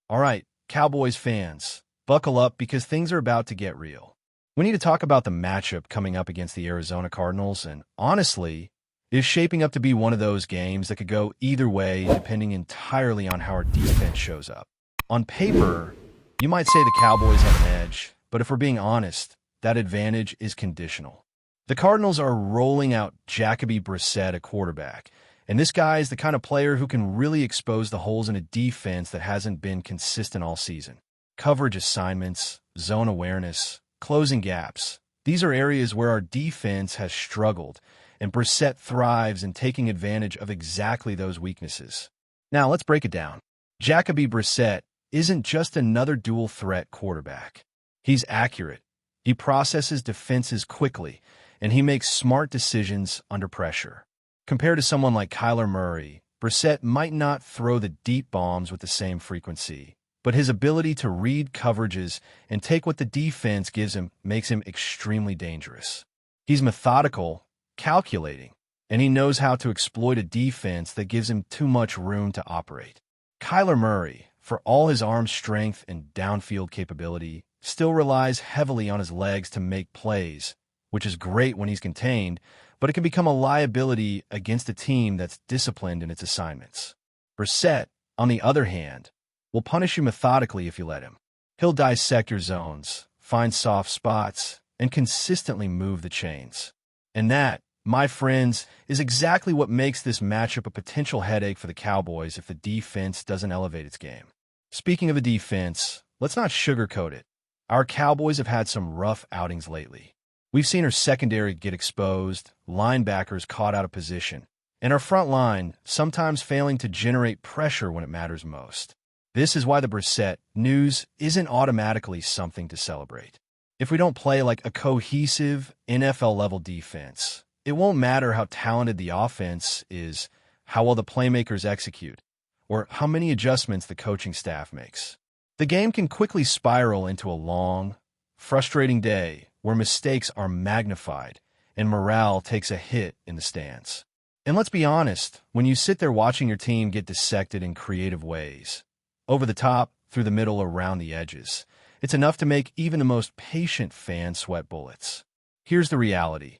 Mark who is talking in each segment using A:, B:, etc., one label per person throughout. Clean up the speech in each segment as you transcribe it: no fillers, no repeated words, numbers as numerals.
A: All right, Cowboys fans, buckle up because things are about to get real. We need to talk about the matchup coming up against the Arizona Cardinals, and honestly, it is shaping up to be one of those games that could go either way depending entirely on how our defense shows up. On paper, you might say the Cowboys have an edge, but if we're being honest, that advantage is conditional. The Cardinals are rolling out Jacoby Brissett at quarterback, and this guy is the kind of player who can really expose the holes in a defense that hasn't been consistent all season. Coverage assignments, zone awareness, closing gaps. These are areas where our defense has struggled, and Brissett thrives in taking advantage of exactly those weaknesses. Now, let's break it down. Jacoby Brissett isn't just another dual-threat quarterback. He's accurate, he processes defenses quickly, and he makes smart decisions under pressure. Compared to someone like Kyler Murray, Brissett might not throw the deep bombs with the same frequency, but his ability to read coverages and take what the defense gives him makes him extremely dangerous. He's methodical, calculating, and he knows how to exploit a defense that gives him too much room to operate. Kyler Murray, for all his arm strength and downfield capability, still relies heavily on his legs to make plays, which is great when he's contained, but it can become a liability against a team that's disciplined in its assignments. Brissett, on the other hand, will punish you methodically if you let him. He'll dissect your zones, find soft spots, and consistently move the chains. And that, my friends, is exactly what makes this matchup a potential headache for the Cowboys if the defense doesn't elevate its game. Speaking of the defense, let's not sugarcoat it. Our Cowboys have had some rough outings lately. We've seen our secondary get exposed, linebackers caught out of position, and our front line sometimes failing to generate pressure when it matters most. This is why the Brissett news isn't automatically something to celebrate. If we don't play like a cohesive NFL-level defense, it won't matter how talented the offense is, how well the playmakers execute, or how many adjustments the coaching staff makes. The game can quickly spiral into a long, frustrating day where mistakes are magnified and morale takes a hit in the stands. And let's be honest, when you sit there watching your team get dissected in creative ways, over the top, through the middle, around the edges, it's enough to make even the most patient fan sweat bullets. Here's the reality.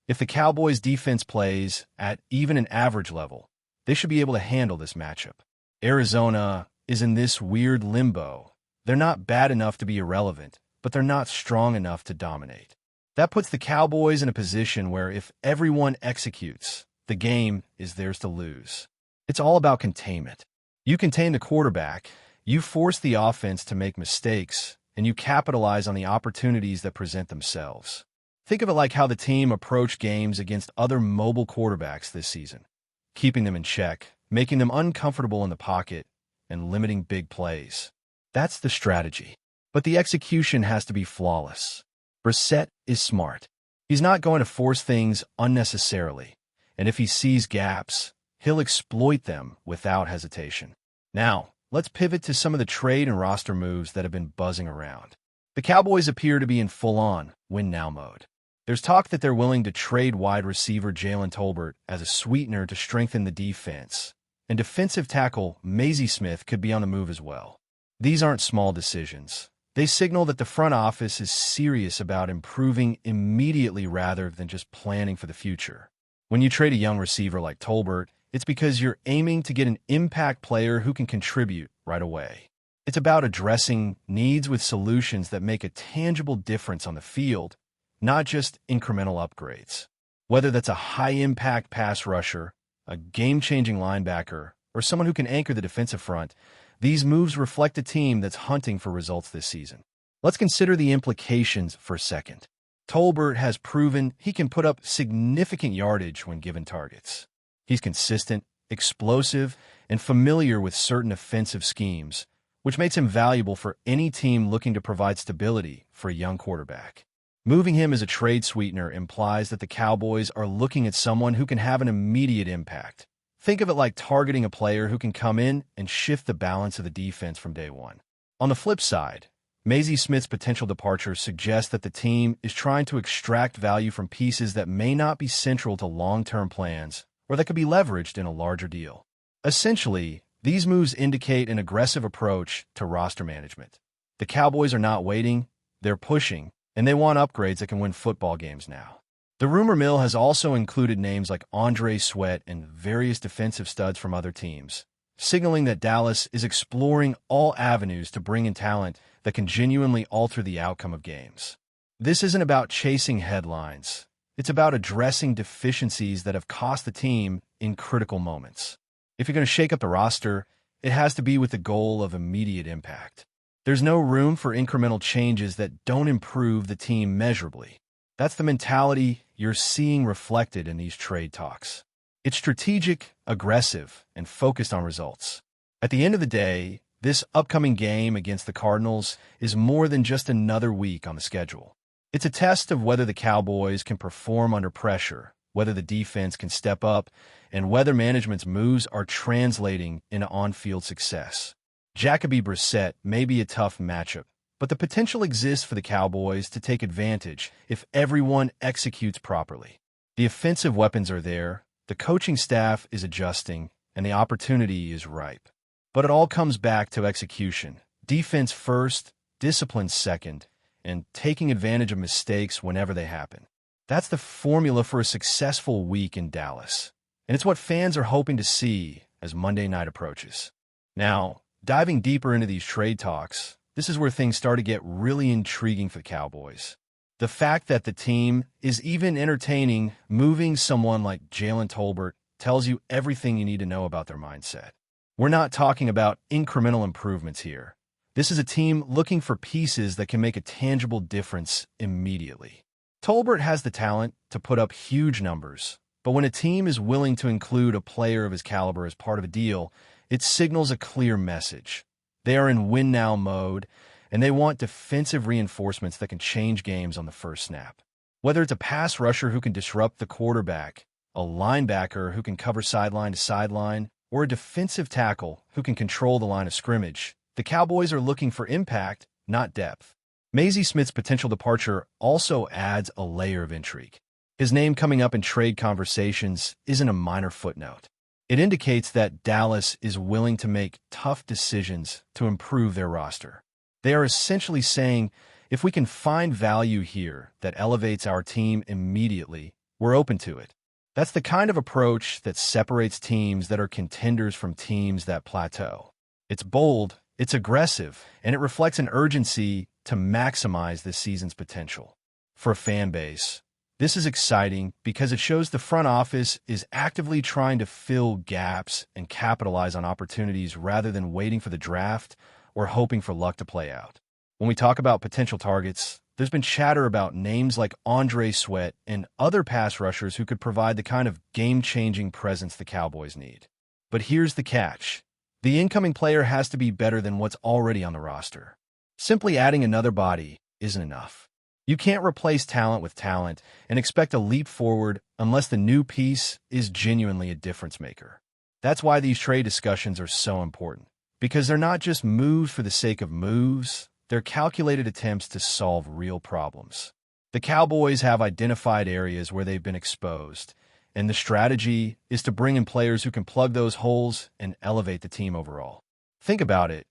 A: If the Cowboys' defense plays at even an average level, they should be able to handle this matchup. Arizona is in this weird limbo. They're not bad enough to be irrelevant, but they're not strong enough to dominate. That puts the Cowboys in a position where if everyone executes, the game is theirs to lose. It's all about containment. You contain the quarterback, you force the offense to make mistakes, and you capitalize on the opportunities that present themselves. Think of it like how the team approached games against other mobile quarterbacks this season, keeping them in check, making them uncomfortable in the pocket, and limiting big plays. That's the strategy. But the execution has to be flawless. Brissett is smart. He's not going to force things unnecessarily, and if he sees gaps, he'll exploit them without hesitation. Now, let's pivot to some of the trade and roster moves that have been buzzing around. The Cowboys appear to be in full-on win-now mode. There's talk that they're willing to trade wide receiver Jalen Tolbert as a sweetener to strengthen the defense, and defensive tackle Mazie Smith could be on the move as well. These aren't small decisions. They signal that the front office is serious about improving immediately rather than just planning for the future. When you trade a young receiver like Tolbert, it's because you're aiming to get an impact player who can contribute right away. It's about addressing needs with solutions that make a tangible difference on the field, not just incremental upgrades. Whether that's a high-impact pass rusher, a game-changing linebacker, or someone who can anchor the defensive front, these moves reflect a team that's hunting for results this season. Let's consider the implications for a second. Tolbert has proven he can put up significant yardage when given targets. He's consistent, explosive, and familiar with certain offensive schemes, which makes him valuable for any team looking to provide stability for a young quarterback. Moving him as a trade sweetener implies that the Cowboys are looking at someone who can have an immediate impact. Think of it like targeting a player who can come in and shift the balance of the defense from day one. On the flip side, Mazie Smith's potential departure suggests that the team is trying to extract value from pieces that may not be central to long-term plans or that could be leveraged in a larger deal. Essentially, These moves indicate an aggressive approach to roster management. The Cowboys are not waiting, they're pushing, and they want upgrades that can win football games now. The rumor mill has also included names like Andre Sweat and various defensive studs from other teams, signaling that Dallas is exploring all avenues to bring in talent that can genuinely alter the outcome of games. This isn't about chasing headlines. It's about addressing deficiencies that have cost the team in critical moments. If you're going to shake up the roster, it has to be with the goal of immediate impact. There's no room for incremental changes that don't improve the team measurably. That's the mentality you're seeing reflected in these trade talks. It's strategic, aggressive, and focused on results. At the end of the day, this upcoming game against the Cardinals is more than just another week on the schedule. It's a test of whether the Cowboys can perform under pressure, whether the defense can step up, and whether management's moves are translating into on-field success. Jacoby Brissett may be a tough matchup, but the potential exists for the Cowboys to take advantage if everyone executes properly. The offensive weapons are there, the coaching staff is adjusting, and the opportunity is ripe. But it all comes back to execution. Defense first, discipline second, and taking advantage of mistakes whenever they happen. That's the formula for a successful week in Dallas. And it's what fans are hoping to see as Monday night approaches. Now, diving deeper into these trade talks, this is where things start to get really intriguing for the Cowboys. The fact that the team is even entertaining moving someone like Jalen Tolbert tells you everything you need to know about their mindset. We're not talking about incremental improvements here. This is a team looking for pieces that can make a tangible difference immediately. Tolbert has the talent to put up huge numbers, but when a team is willing to include a player of his caliber as part of a deal, it signals a clear message. They are in win-now mode, and they want defensive reinforcements that can change games on the first snap. Whether it's a pass rusher who can disrupt the quarterback, a linebacker who can cover sideline to sideline, or a defensive tackle who can control the line of scrimmage, the Cowboys are looking for impact, not depth. Mazi Smith's potential departure also adds a layer of intrigue. His name coming up in trade conversations isn't a minor footnote. It indicates that Dallas is willing to make tough decisions to improve their roster. They are essentially saying, if we can find value here that elevates our team immediately, we're open to it. That's the kind of approach that separates teams that are contenders from teams that plateau. It's bold, it's aggressive, and it reflects an urgency to maximize this season's potential. For a fan base, this is exciting because it shows the front office is actively trying to fill gaps and capitalize on opportunities rather than waiting for the draft or hoping for luck to play out. When we talk about potential targets, there's been chatter about names like Andre Sweat and other pass rushers who could provide the kind of game-changing presence the Cowboys need. But here's the catch. The incoming player has to be better than what's already on the roster. Simply adding another body isn't enough. You can't replace talent with talent and expect a leap forward unless the new piece is genuinely a difference maker. That's why these trade discussions are so important, because they're not just moves for the sake of moves, they're calculated attempts to solve real problems. The Cowboys have identified areas where they've been exposed, and the strategy is to bring in players who can plug those holes and elevate the team overall. Think about it.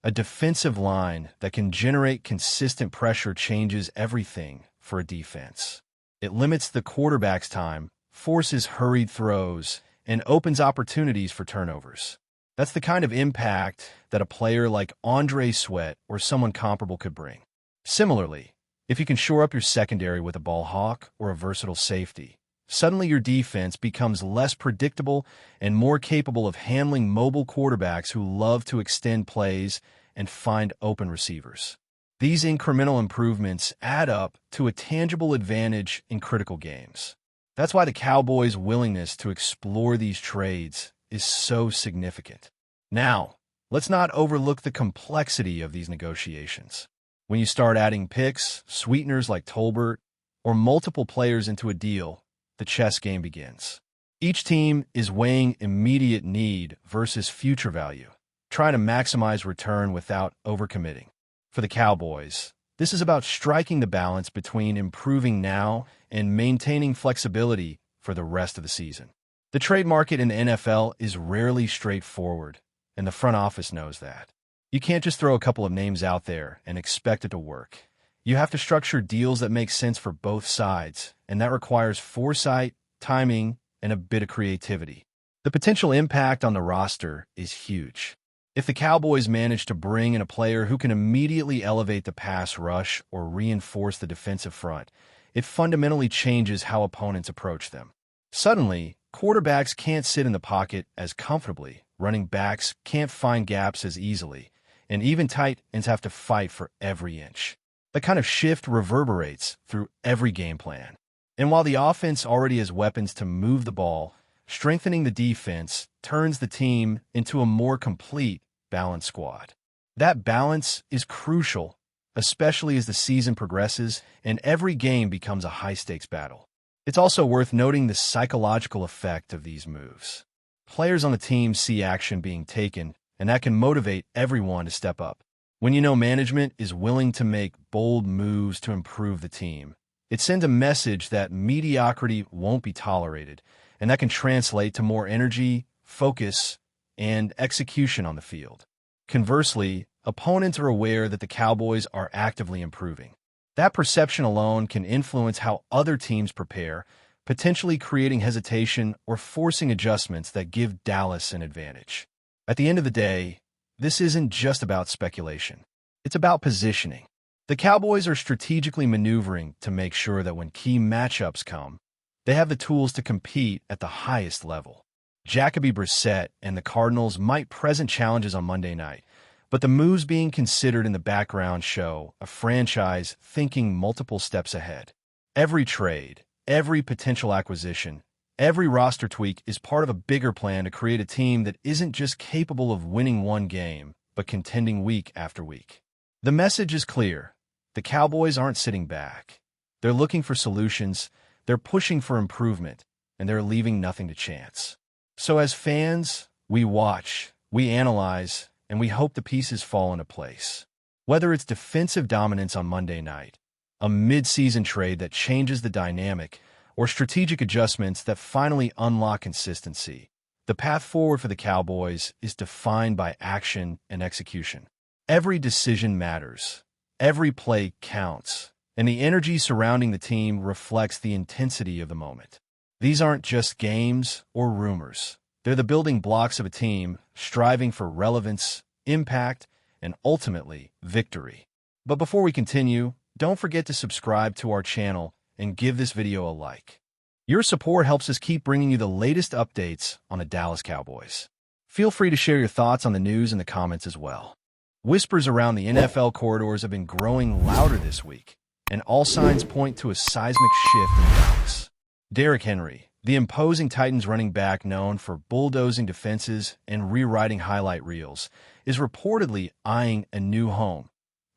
A: A defensive line that can generate consistent pressure changes everything for a defense. It limits the quarterback's time, forces hurried throws, and opens opportunities for turnovers. That's the kind of impact that a player like Andre Sweat or someone comparable could bring. Similarly, if you can shore up your secondary with a ball hawk or a versatile safety, suddenly your defense becomes less predictable and more capable of handling mobile quarterbacks who love to extend plays and find open receivers. These incremental improvements add up to a tangible advantage in critical games. That's why the Cowboys' willingness to explore these trades is so significant. Now, let's not overlook the complexity of these negotiations. When you start adding picks, sweeteners like Tolbert, or multiple players into a deal, the chess game begins. Each team is weighing immediate need versus future value, trying to maximize return without overcommitting. For the Cowboys, this is about striking the balance between improving now and maintaining flexibility for the rest of the season. The trade market in the NFL is rarely straightforward, and the front office knows that. You can't just throw a couple of names out there and expect it to work. You have to structure deals that make sense for both sides, and that requires foresight, timing, and a bit of creativity. The potential impact on the roster is huge. If the Cowboys manage to bring in a player who can immediately elevate the pass rush or reinforce the defensive front, it fundamentally changes how opponents approach them. Suddenly, quarterbacks can't sit in the pocket as comfortably, running backs can't find gaps as easily, and even tight ends have to fight for every inch. That kind of shift reverberates through every game plan. And while the offense already has weapons to move the ball, strengthening the defense turns the team into a more complete, balanced squad. That balance is crucial, especially as the season progresses and every game becomes a high-stakes battle. It's also worth noting the psychological effect of these moves. Players on the team see action being taken, and that can motivate everyone to step up. When you know management is willing to make bold moves to improve the team, it sends a message that mediocrity won't be tolerated, and that can translate to more energy, focus, and execution on the field. Conversely, opponents are aware that the Cowboys are actively improving. That perception alone can influence how other teams prepare, potentially creating hesitation or forcing adjustments that give Dallas an advantage. At the end of the day, this isn't just about speculation. It's about positioning. The Cowboys are strategically maneuvering to make sure that when key matchups come, they have the tools to compete at the highest level. Jacoby Brissett and the Cardinals might present challenges on Monday night, but the moves being considered in the background show a franchise thinking multiple steps ahead. Every trade, every potential acquisition, every roster tweak is part of a bigger plan to create a team that isn't just capable of winning one game, but contending week after week. The message is clear. The Cowboys aren't sitting back. They're looking for solutions, they're pushing for improvement, and they're leaving nothing to chance. So as fans, we watch, we analyze, and we hope the pieces fall into place. Whether it's defensive dominance on Monday night, a mid-season trade that changes the dynamic, or strategic adjustments that finally unlock consistency, the path forward for the Cowboys is defined by action and execution. Every decision matters. Every play counts, and the energy surrounding the team reflects the intensity of the moment. These aren't just games or rumors. They're the building blocks of a team striving for relevance, impact, and ultimately, victory. But before we continue, don't forget to subscribe to our channel and give this video a like. Your support helps us keep bringing you the latest updates on the Dallas Cowboys. Feel free to share your thoughts on the news in the comments as well. Whispers around the NFL corridors have been growing louder this week, and all signs point to a seismic shift in Dallas. Derrick Henry, the imposing Titans running back known for bulldozing defenses and rewriting highlight reels, is reportedly eyeing a new home,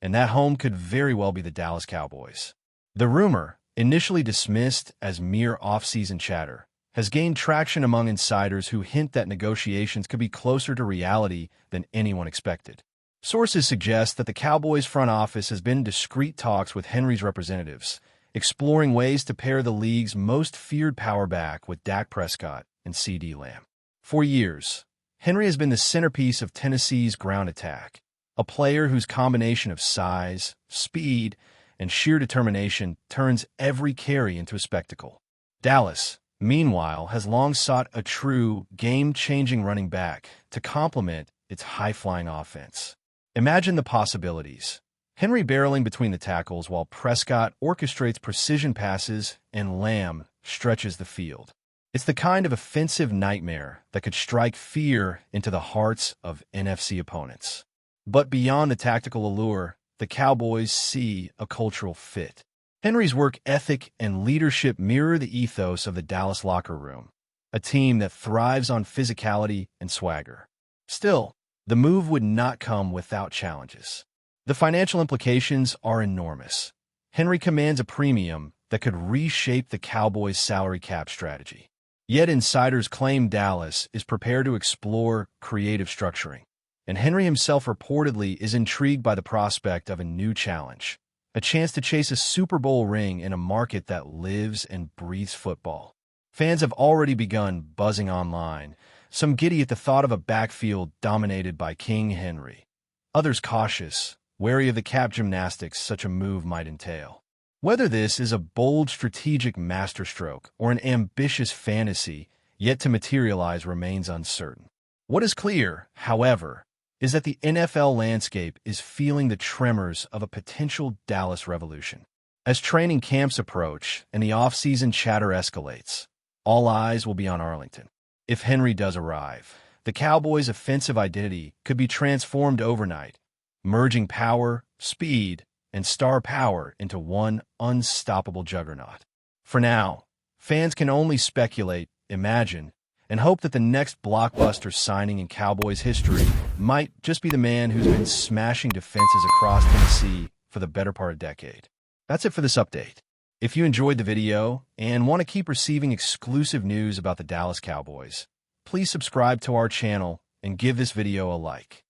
A: and that home could very well be the Dallas Cowboys. The rumor, initially dismissed as mere off-season chatter, has gained traction among insiders who hint that negotiations could be closer to reality than anyone expected. Sources suggest that the Cowboys front office has been in discreet talks with Henry's representatives, exploring ways to pair the league's most feared power back with Dak Prescott and CeeDee Lamb. For years, Henry has been the centerpiece of Tennessee's ground attack, a player whose combination of size, speed, and sheer determination turns every carry into a spectacle. Dallas, meanwhile, has long sought a true, game-changing running back to complement its high-flying offense. Imagine the possibilities. Henry barreling between the tackles while Prescott orchestrates precision passes and Lamb stretches the field. It's the kind of offensive nightmare that could strike fear into the hearts of NFC opponents. But beyond the tactical allure, the Cowboys see a cultural fit. Henry's work ethic and leadership mirror the ethos of the Dallas locker room, a team that thrives on physicality and swagger. Still, the move would not come without challenges. The financial implications are enormous. Henry commands a premium that could reshape the Cowboys' salary cap strategy. Yet insiders claim Dallas is prepared to explore creative structuring, and Henry himself reportedly is intrigued by the prospect of a new challenge, a chance to chase a Super Bowl ring in a market that lives and breathes football. Fans have already begun buzzing online, Some giddy at the thought of a backfield dominated by King Henry. Others cautious, wary of the cap gymnastics such a move might entail. Whether this is a bold strategic masterstroke or an ambitious fantasy yet to materialize remains uncertain. What is clear, however, is that the NFL landscape is feeling the tremors of a potential Dallas revolution. As training camps approach and the off-season chatter escalates, all eyes will be on Arlington. If Henry does arrive, the Cowboys' offensive identity could be transformed overnight, merging power, speed, and star power into one unstoppable juggernaut. For now, fans can only speculate, imagine, and hope that the next blockbuster signing in Cowboys history might just be the man who's been smashing defenses across Tennessee for the better part of a decade. That's it for this update. If you enjoyed the video and want to keep receiving exclusive news about the Dallas Cowboys, please subscribe to our channel and give this video a like.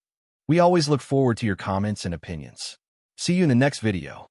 A: We always look forward to your comments and opinions. See you in the next video.